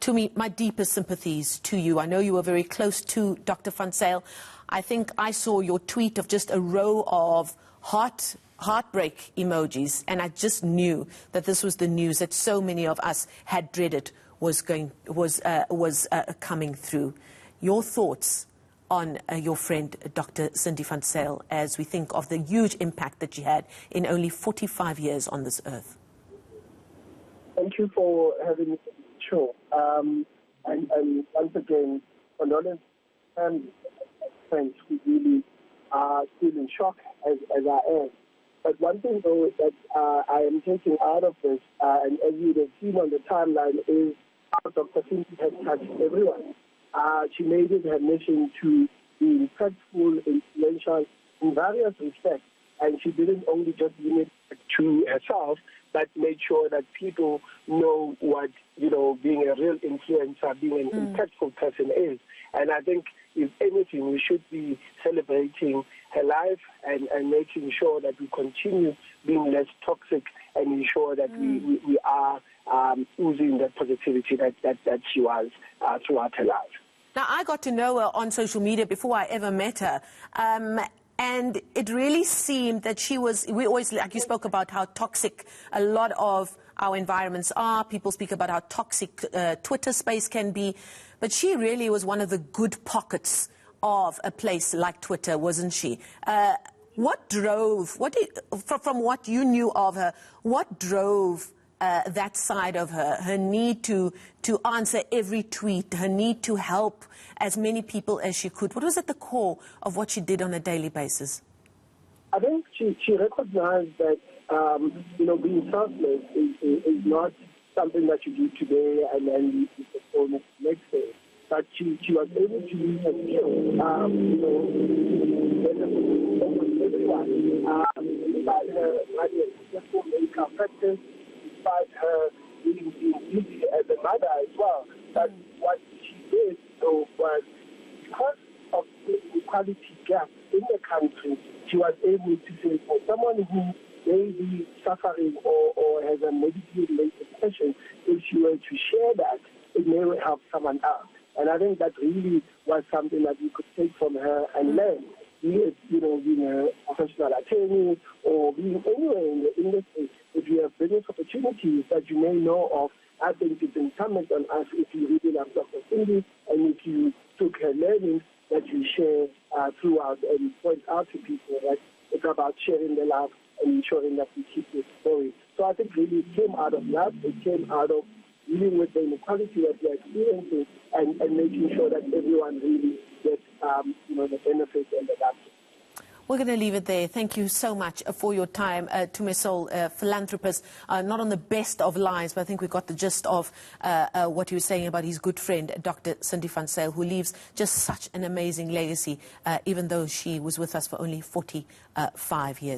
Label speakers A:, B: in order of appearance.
A: Tumi, my deepest sympathies to you. I know you were very close to Dr. van Zyl. I think I saw your tweet of just a row of heartbreak emojis, and I just knew that this was the news that so many of us had dreaded was coming through. Your thoughts on your friend Dr. Sindi van Zyl as we think of the huge impact that she had in only 45 years on this earth?
B: Thank you for having me on the show. And once again, condolence and friends who really are still in shock as I am. But one thing, though, that I am taking out of this, and as you would have seen on the timeline, is how Dr. Sindi has touched everyone. She made it her mission to be impactful, influential in various respects, and she didn't only just limit it to herself, but made sure that people know what, being a real influencer, being an impactful person is. And I think, if anything, we should be celebrating her life and making sure that we continue being less toxic and ensure that we are oozing that positivity that she was throughout her life.
A: Now, I got to know her on social media before I ever met her. And it really seemed that we always, like you spoke about how toxic a lot of our environments are. People speak about how toxic Twitter space can be. But she really was one of the good pockets of a place like Twitter, wasn't she? From what you knew of her, what drove that side of her need to answer every tweet, her need to help as many people as she could? What was at the core of what she did on a daily basis?
B: I think she recognized that, being selfless is not something that you do today and then you perform it the next day. But she was able to use her skills, almost everyone, despite her having a successful medical practice, despite her being busy as a mother as well. But what she did, though, was because of the equality gap in the country, she was able to say, for someone who may be suffering or has a medically related condition, if she were to share that, it may help someone else. And I think that really was something that we could take from her and learn, be it, being a professional attorney or being anywhere in the industry. If you have business opportunities that you may know of, I think it's incumbent on us, if you really love Dr. Sindi and if you took her learnings, that you share throughout and point out to people that it's about sharing the love and ensuring that we keep this going. So I think really it came out of love, it came out of dealing with the inequality that we are experiencing and making sure that everyone really gets the benefits and the benefits.
A: We're going to leave it there. Thank you so much for your time. Tumi Sole, philanthropist, not on the best of lines, but I think we got the gist of what he was saying about his good friend, Dr. Sindi van Zyl, who leaves just such an amazing legacy, even though she was with us for only 45 years.